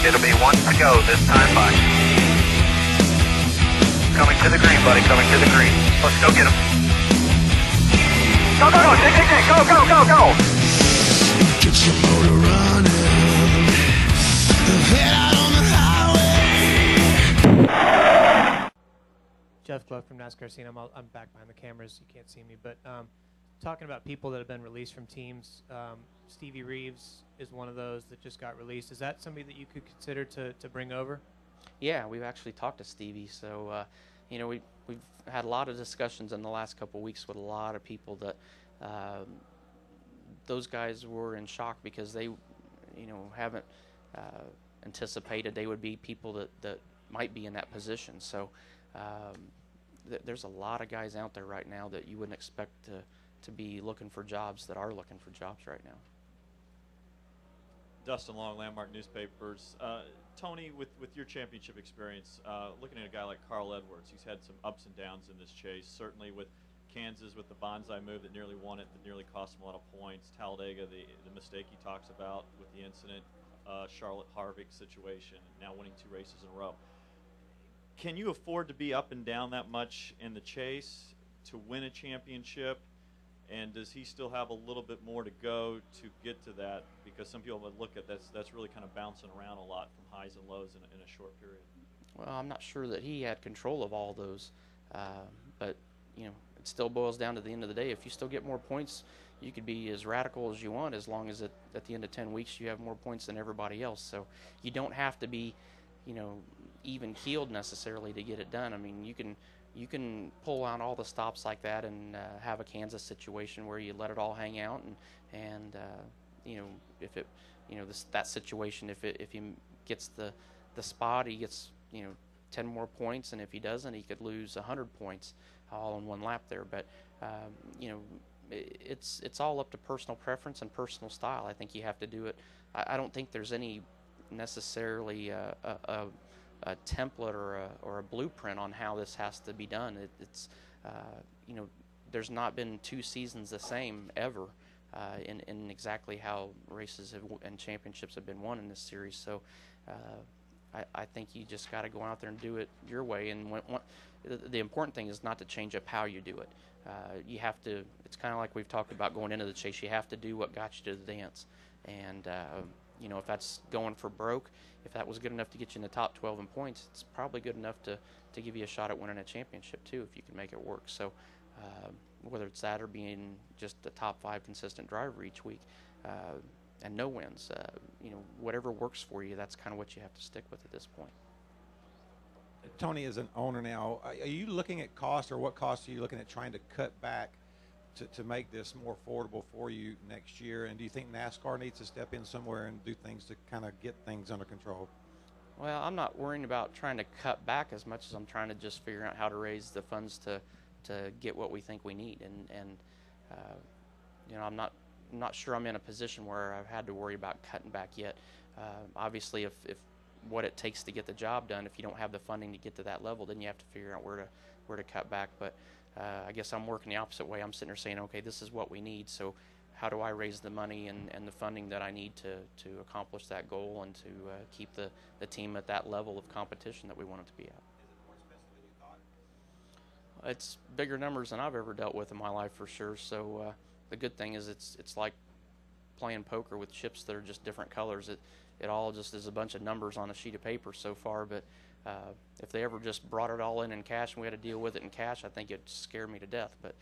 It'll be one to go this time by. Coming to the green, buddy, coming to the green. Let's go get him. Go, go, go, go, go, go, go. Get your motor running. Head out on the highway. Jeff Gluck from NASCAR Scene. I'm back behind the cameras. You can't see me, but talking about people that have been released from teams, Stevie Reeves is one of those that just got released. Is that somebody that you could consider to bring over? Yeah, we've actually talked to Stevie. So, you know, we've had a lot of discussions in the last couple of weeks with a lot of people that those guys were in shock because they, you know, haven't anticipated they would be people that might be in that position. So there's a lot of guys out there right now that you wouldn't expect to be looking for jobs that are looking for jobs right now. Dustin Long, Landmark Newspapers. Tony, with your championship experience, looking at a guy like Carl Edwards, he's had some ups and downs in this chase. Certainly with Kansas, with the bonsai move that nearly won it, that nearly cost him a lot of points. Talladega, the mistake he talks about with the incident. Charlotte Harvick situation, now winning 2 races in a row. Can you afford to be up and down that much in the chase to win a championship? And does he still have a little bit more to go to get to that? Because some people would look at that's really kind of bouncing around a lot from highs and lows in a short period. Well, I'm not sure that he had control of all those, but you know, it still boils down to the end of the day. If you still get more points, you could be as radical as you want, as long as at the end of 10 weeks you have more points than everybody else. So you don't have to be, you know, even keeled necessarily to get it done. I mean, you can pull out all the stops like that and have a Kansas situation where you let it all hang out and you know, if it, you know, that situation, if he gets the spot, he gets, you know, 10 more points, and if he doesn't, he could lose 100 points all in one lap there. But you know, it's all up to personal preference and personal style. I think you have to do it. I don't think there's any necessarily a template or a blueprint on how this has to be done. It's you know, there's not been 2 seasons the same ever in exactly how races and championships have been won in this series. So I think you just got to go out there and do it your way. And the important thing is not to change up how you do it. You have to. It's kind of like we've talked about going into the chase. You have to do what got you to the dance. And you know, if that's going for broke, if that was good enough to get you in the top 12 in points, it's probably good enough to give you a shot at winning a championship too, if you can make it work. So whether it's that or being just the top 5 consistent driver each week and no wins, you know, whatever works for you, that's kind of what you have to stick with at this point. Tony, as an owner now, are you looking at cost, or what costs are you looking at trying to cut back to make this more affordable for you next year? And do you think NASCAR needs to step in somewhere and do things to kind of get things under control? Well, I'm not worrying about trying to cut back as much as I'm trying to just figure out how to raise the funds to get what we think we need. And you know, I'm not sure I'm in a position where I've had to worry about cutting back yet. Obviously, if what it takes to get the job done, if you don't have the funding to get to that level, then you have to figure out where to cut back. But I guess I'm working the opposite way. I'm sitting there saying, okay, this is what we need, so how do I raise the money and the funding that I need to accomplish that goal and to keep the team at that level of competition that we want it to be at. Is it more expensive than you thought? It's bigger numbers than I've ever dealt with in my life, for sure. So the good thing is it's like playing poker with chips that are just different colors. It all just is a bunch of numbers on a sheet of paper so far, but if they ever just brought it all in cash and we had to deal with it in cash, I think it'd scare me to death. But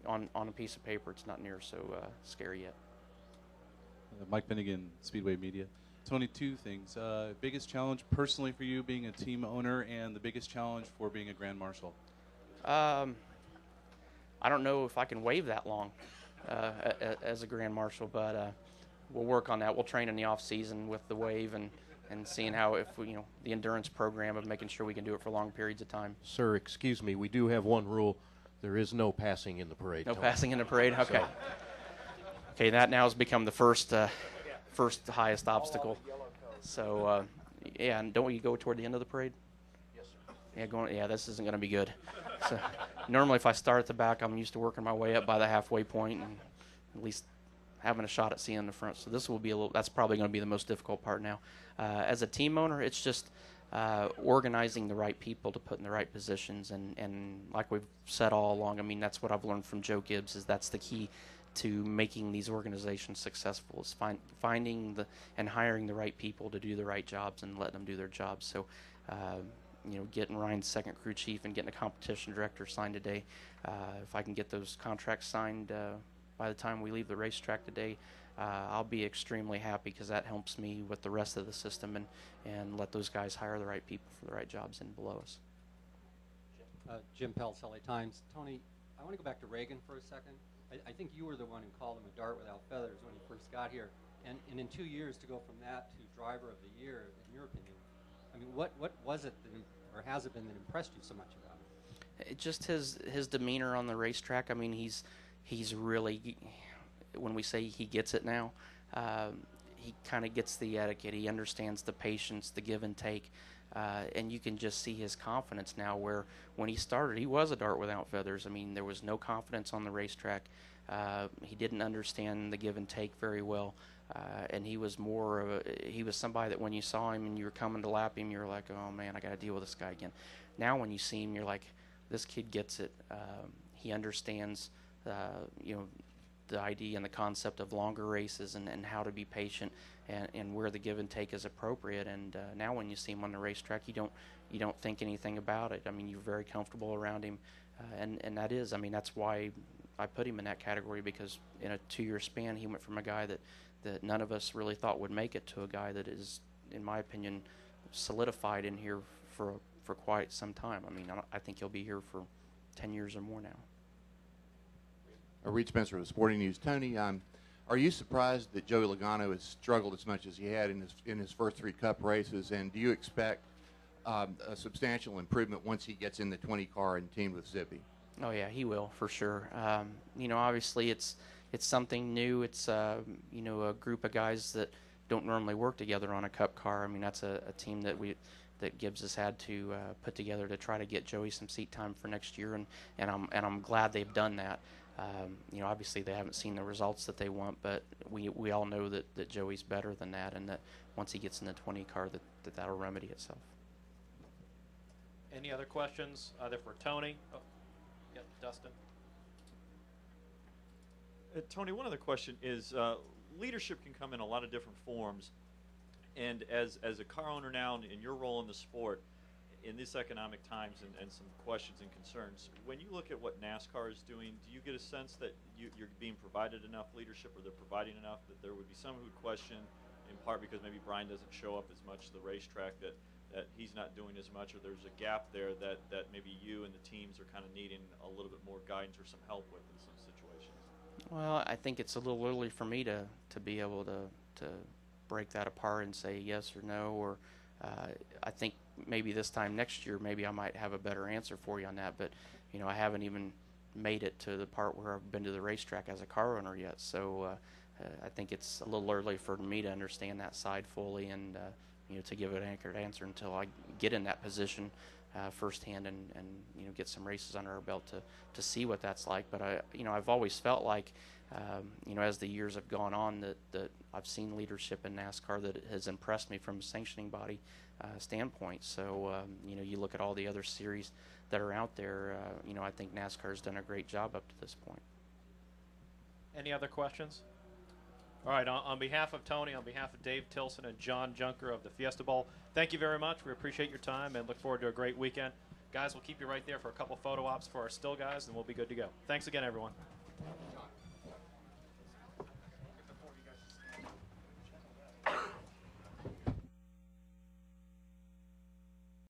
on a piece of paper, it's not near so scary yet. Mike Finnegan, Speedway Media. Tony, 2 things. Biggest challenge personally for you being a team owner, and the biggest challenge for being a Grand Marshal? I don't know if I can wave that long as a Grand Marshal, but we'll work on that. We'll train in the off season with the wave and seeing how, if we, you know, the endurance program of making sure we can do it for long periods of time. Sir, excuse me, we do have one rule. There is no passing in the parade. No Tony. passing in the parade? Okay. Okay, that now has become the first highest obstacle. So, yeah, and don't we go toward the end of the parade? Yes, sir. Yeah, this isn't going to be good. So, normally if I start at the back, I'm used to working my way up by the halfway point and at least having a shot at seeing in the front. So this will be that's probably going to be the most difficult part now. As a team owner, it's just organizing the right people to put in the right positions, and like we've said all along, I mean, that's what I've learned from Joe Gibbs, is that's the key to making these organizations successful, is finding and hiring the right people to do the right jobs and letting them do their jobs. So, getting Ryan's second crew chief and getting a competition director signed today, if I can get those contracts signed by the time we leave the racetrack today, I'll be extremely happy, because that helps me with the rest of the system and let those guys hire the right people for the right jobs and below us. Jim Peltz, LA Times. Tony, I want to go back to Regan for a second. I think you were the one who called him a dart without feathers when he first got here. And in 2 years to go from that to driver of the year, in your opinion, I mean, what was it or has it been that impressed you so much about him? Just his demeanor on the racetrack. I mean, he's really, when we say he gets it now, he kind of gets the etiquette. He understands the patience, the give and take, and you can just see his confidence now, where when he started, he was a dart without feathers. I mean, there was no confidence on the racetrack. He didn't understand the give and take very well, and he was he was somebody that when you saw him and you were coming to lap him, you're like, oh man, I got to deal with this guy again. Now when you see him, you're like, this kid gets it. He understands, the idea and the concept of longer races and how to be patient and where the give and take is appropriate. And now when you see him on the racetrack, you don't think anything about it. I mean, you're very comfortable around him, and that is, I mean, that's why I put him in that category, because in a 2-year span, he went from a guy that none of us really thought would make it to a guy that is, in my opinion, solidified in here for quite some time. I mean, I think he'll be here for 10 years or more now. Reed Spencer of Sporting News. Tony, are you surprised that Joey Logano has struggled as much as he had in his first 3 Cup races, and do you expect a substantial improvement once he gets in the 20 car and teamed with Zippy? Oh yeah, he will for sure. Obviously it's something new. It's a group of guys that don't normally work together on a Cup car. I mean, that's a team that Gibbs has had to put together to try to get Joey some seat time for next year, and I'm glad they've done that. Obviously they haven't seen the results that they want, but we all know that Joey's better than that, and that once he gets in the 20 car, that'll remedy itself. Any other questions, either for Tony? Oh, yeah, Dustin. Tony, one other question is, leadership can come in a lot of different forms, and as a car owner now, in your role in the sport, in these economic times and some questions and concerns, when you look at what NASCAR is doing, do you get a sense that you're being provided enough leadership, or they're providing enough, that there would be some who would question, in part because maybe Brian doesn't show up as much to the racetrack, that he's not doing as much, or there's a gap there that maybe you and the teams are kind of needing a little bit more guidance or some help with in some situations? Well, I think it's a little early for me to be able to break that apart and say yes or no, or I think maybe this time next year, maybe I might have a better answer for you on that. But I haven't even made it to the part where I've been to the racetrack as a car owner yet. So I think it's a little early for me to understand that side fully, and to give an accurate answer until I get in that position firsthand and get some races under our belt to see what that's like. But I've always felt like as the years have gone on, that I've seen leadership in NASCAR that has impressed me from a sanctioning body standpoint. So you look at all the other series that are out there. I think NASCAR has done a great job up to this point. Any other questions? All right, on behalf of Tony, on behalf of Dave Tilson and John Junker of the Fiesta Bowl, thank you very much. We appreciate your time and look forward to a great weekend. Guys, we'll keep you right there for a couple photo ops for our still guys, and we'll be good to go. Thanks again, everyone.